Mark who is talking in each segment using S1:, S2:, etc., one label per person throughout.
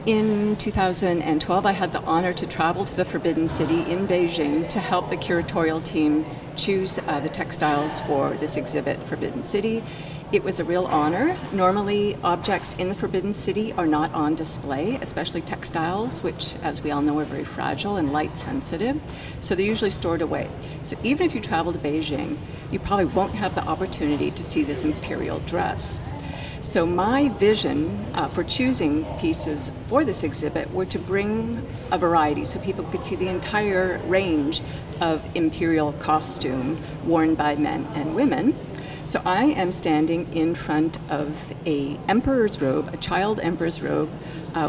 S1: In 2012, I had the honor to travel to the Forbidden City in Beijing to help the curatorial team choose the textiles for this exhibit, Forbidden City. It was a real honor. Normally, objects in the Forbidden City are not on display, especially textiles, which, as we all know, are very fragile and light sensitive. So they're usually stored away. So even if you travel to Beijing, you probably won't have the opportunity to see this imperial dress. So my vision for choosing pieces for this exhibit were to bring a variety so people could see the entire range of imperial costume worn by men and women. So I am standing in front of a emperor's robe, a child emperor's robe,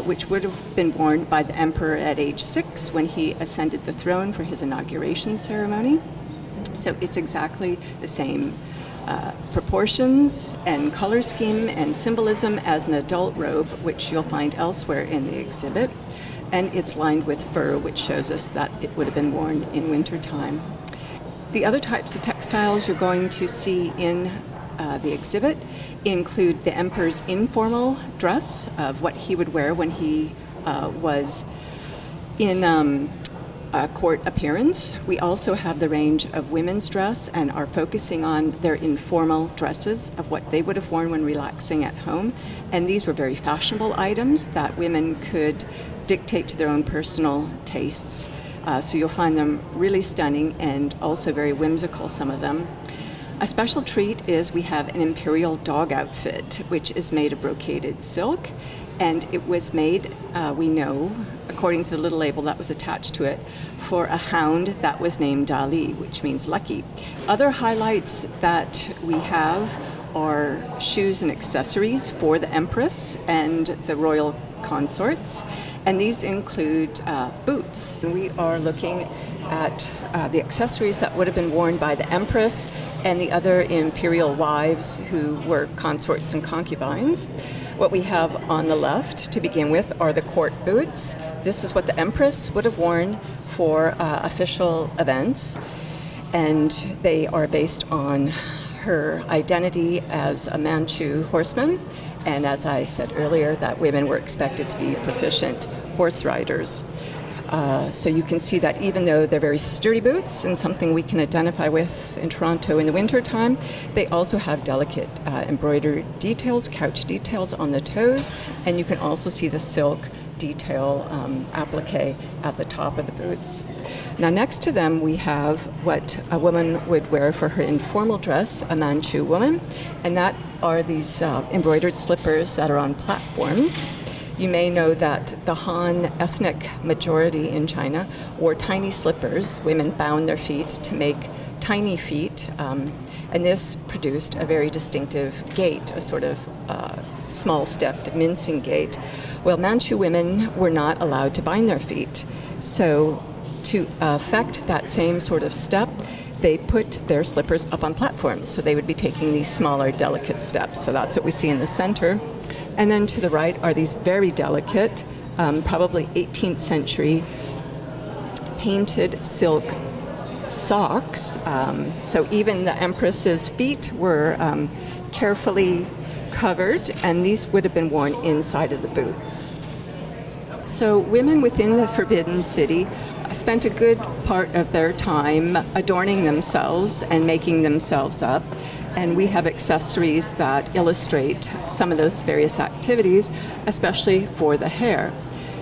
S1: which would have been worn by the emperor at age 6 when he ascended the throne for his inauguration ceremony. So it's exactly the same proportions and color scheme and symbolism as an adult robe, which you'll find elsewhere in the exhibit. And it's lined with fur, which shows us that it would have been worn in wintertime. The other types of textiles you're going to see in the exhibit include the emperor's informal dress of what he would wear when he was in a court appearance. We also have the range of women's dress and are focusing on their informal dresses of what they would have worn when relaxing at home. And these were very fashionable items that women could dictate to their own personal tastes. So you'll find them really stunning and also very whimsical, some of them. A special treat is we have an imperial dog outfit, which is made of brocaded silk. And it was made, we know, according to the little label that was attached to it, for a hound that was named Dali, which means lucky. Other highlights that we have are shoes and accessories for the Empress and the royal consorts. And these include boots. We are looking at the accessories that would have been worn by the Empress and the other imperial wives who were consorts and concubines. What we have on the left to begin with are the court boots. This is what the Empress would have worn for official events, and they are based on her identity as a Manchu horseman. And as I said earlier, that women were expected to be proficient horse riders. So you can see that even though they're very sturdy boots and something we can identify with in Toronto in the winter time, they also have delicate embroidered details, couch details on the toes, and you can also see the silk detail applique at the top of the boots. Now next to them we have what a woman would wear for her informal dress, a Manchu woman, and that are these embroidered slippers that are on platforms. You may know that the Han ethnic majority in China wore tiny slippers. Women bound their feet to make tiny feet, and this produced a very distinctive gait, a sort of small-stepped mincing gait. Well, Manchu women were not allowed to bind their feet, so to affect that same sort of step, they put their slippers up on platforms, so they would be taking these smaller, delicate steps. So that's what we see in the center. And then to the right are these very delicate, probably 18th century painted silk socks. So even the Empress's feet were carefully covered, and these would have been worn inside of the boots. So women within the Forbidden City spent a good part of their time adorning themselves and making themselves up. And we have accessories that illustrate some of those various activities, especially for the hair.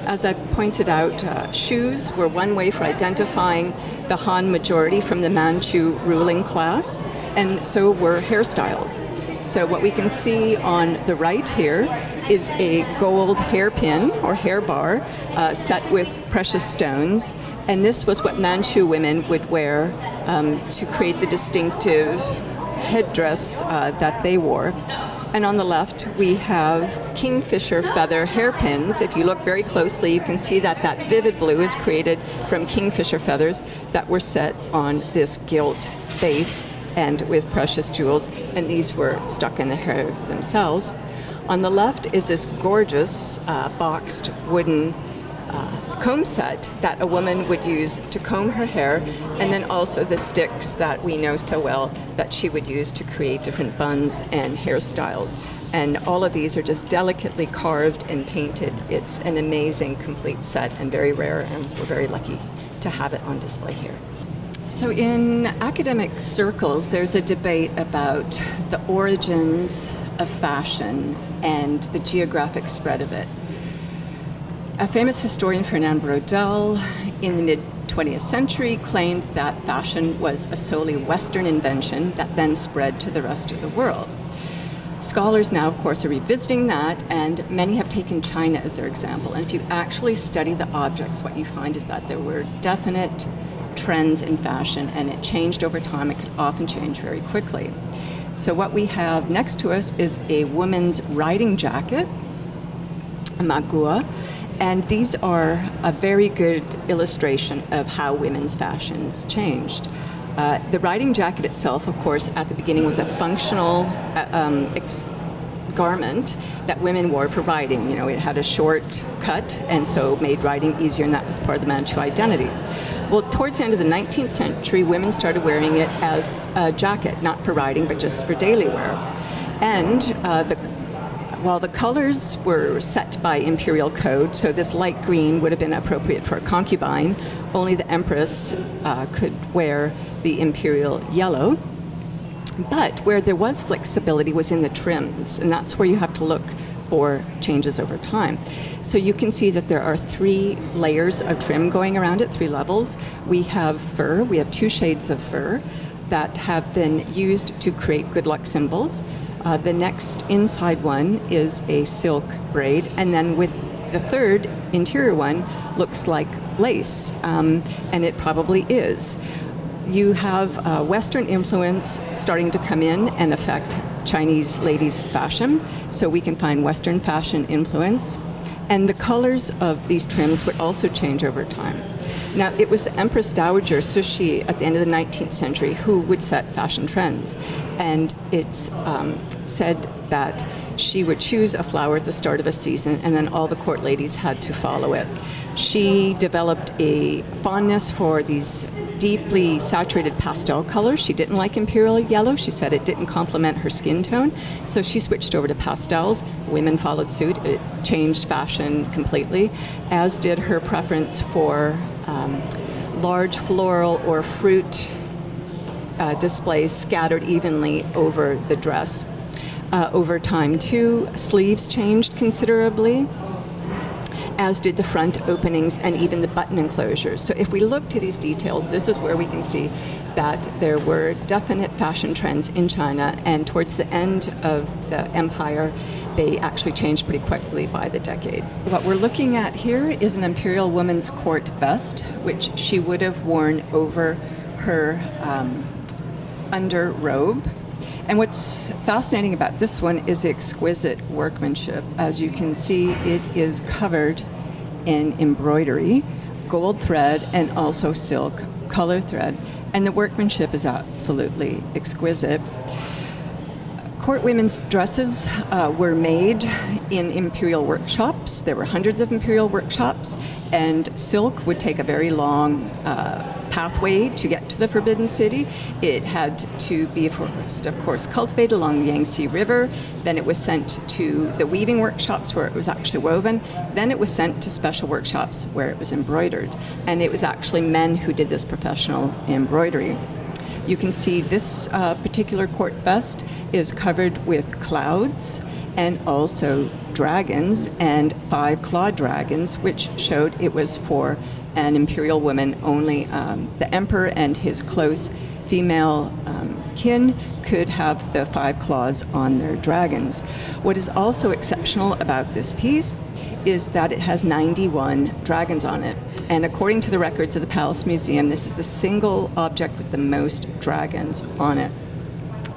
S1: As I pointed out, shoes were one way for identifying the Han majority from the Manchu ruling class, and so were hairstyles. So what we can see on the right here is a gold hairpin or hair bar set with precious stones, and this was what Manchu women would wear to create the distinctive headdress that they wore. And on the left we have kingfisher feather hairpins. If you look very closely, you can see that that vivid blue is created from kingfisher feathers that were set on this gilt base and with precious jewels, and these were stuck in the hair themselves. On the left is this gorgeous boxed wooden comb set that a woman would use to comb her hair, and then also the sticks that we know so well that she would use to create different buns and hairstyles. And all of these are just delicately carved and painted. It's an amazing complete set and very rare, and we're very lucky to have it on display here. So in academic circles, there's a debate about the origins of fashion and the geographic spread of it. A famous historian, Fernand Braudel, in the mid-20th century claimed that fashion was a solely Western invention that then spread to the rest of the world. Scholars now, of course, are revisiting that, and many have taken China as their example. And if you actually study the objects, what you find is that there were definite trends in fashion, and it changed over time. It could often change very quickly. So what we have next to us is a woman's riding jacket, a magua, and these are a very good illustration of how women's fashions changed. The riding jacket itself, of course, at the beginning was a functional garment that women wore for riding. You know, it had a short cut and so made riding easier, and that was part of the Manchu identity. Well, towards the end of the 19th century, women started wearing it as a jacket, not for riding, but just for daily wear. And while the colors were set by imperial code, so this light green would have been appropriate for a concubine, only the empress could wear the imperial yellow. But where there was flexibility was in the trims, and that's where you have to look for changes over time. So you can see that there are 3 layers of trim going around it, 3 levels. We have fur, we have 2 shades of fur that have been used to create good luck symbols. The next inside one is a silk braid, and then with the third interior one looks like lace, and it probably is. You have Western influence starting to come in and affect Chinese ladies' fashion, so we can find Western fashion influence. And the colors of these trims would also change over time. Now, it was the Empress Dowager Cixi at the end of the 19th century who would set fashion trends. And it's said that she would choose a flower at the start of a season, and then all the court ladies had to follow it. She developed a fondness for these deeply saturated pastel colors. She didn't like imperial yellow. She said it didn't complement her skin tone, so she switched over to pastels. Women followed suit. It changed fashion completely, as did her preference for large floral or fruit displays scattered evenly over the dress. Over time, too, sleeves changed considerably, as did the front openings and even the button enclosures. So if we look to these details, this is where we can see that there were definite fashion trends in China, and towards the end of the empire, they actually changed pretty quickly by the decade. What we're looking at here is an imperial woman's court vest, which she would have worn over her under robe. And what's fascinating about this one is the exquisite workmanship. As you can see, it is covered in embroidery, gold thread, and also silk color thread. And the workmanship is absolutely exquisite. Court women's dresses were made in imperial workshops. There were hundreds of imperial workshops, and silk would take a very long pathway to get to the Forbidden City. It had to be first, of course, cultivated along the Yangtze River. Then it was sent to the weaving workshops where it was actually woven. Then it was sent to special workshops where it was embroidered. And it was actually men who did this professional embroidery. You can see this particular court vest is covered with clouds and also dragons, and 5-clawed dragons, which showed it was for an imperial woman. Only the emperor and his close female kin could have the 5 claws on their dragons. What is also exceptional about this piece is that it has 91 dragons on it. And according to the records of the Palace Museum, this is the single object with the most dragons on it.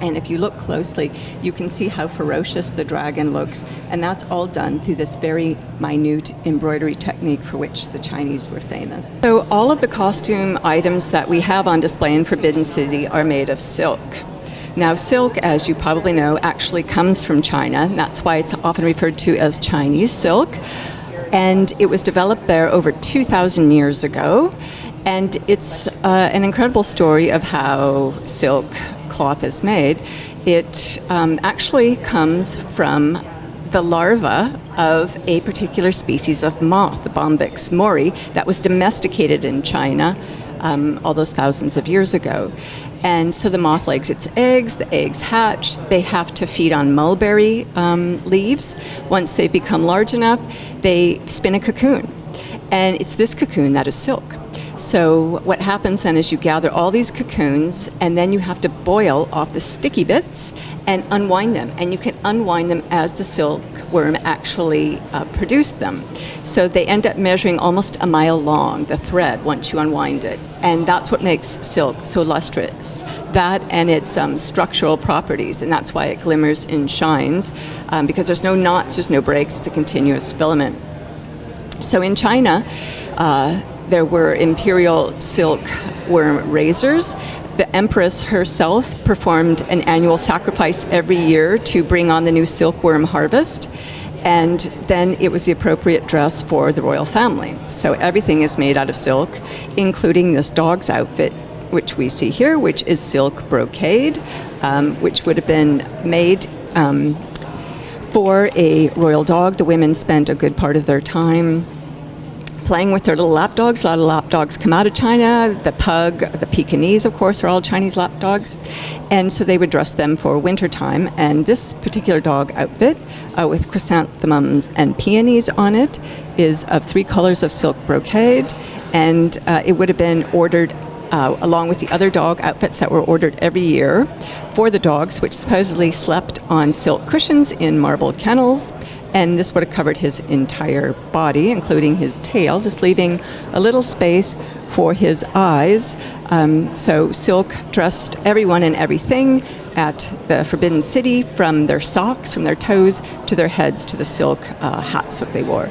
S1: And if you look closely, you can see how ferocious the dragon looks, and that's all done through this very minute embroidery technique for which the Chinese were famous. So all of the costume items that we have on display in Forbidden City are made of silk. Now, silk, as you probably know, actually comes from China, and that's why it's often referred to as Chinese silk. And it was developed there over 2,000 years ago. And it's an incredible story of how silk cloth is made. It actually comes from the larva of a particular species of moth, the Bombyx mori, that was domesticated in China all those thousands of years ago. And so the moth lays its eggs, the eggs hatch, they have to feed on mulberry leaves. Once they become large enough, they spin a cocoon. And it's this cocoon that is silk. So what happens then is you gather all these cocoons, and then you have to boil off the sticky bits and unwind them. And you can unwind them as the silkworm actually produced them. So they end up measuring almost a mile long, the thread, once you unwind it. And that's what makes silk so lustrous. That and its structural properties, and that's why it glimmers and shines, because there's no knots, there's no breaks, it's a continuous filament. So in China, there were imperial silkworm raisers. The empress herself performed an annual sacrifice every year to bring on the new silkworm harvest, and then it was the appropriate dress for the royal family. So everything is made out of silk, including this dog's outfit, which we see here, which is silk brocade, which would have been made for a royal dog. The women spent a good part of their time playing with their little lap dogs. A lot of lap dogs come out of China. The pug, the Pekingese, of course, are all Chinese lap dogs. And so they would dress them for wintertime. And this particular dog outfit, with chrysanthemums and peonies on it, is of 3 colors of silk brocade. And it would have been ordered along with the other dog outfits that were ordered every year for the dogs, which supposedly slept on silk cushions in marble kennels. And this would have covered his entire body, including his tail, just leaving a little space for his eyes. So silk dressed everyone and everything at the Forbidden City, from their socks, from their toes, to their heads, to the silk hats that they wore.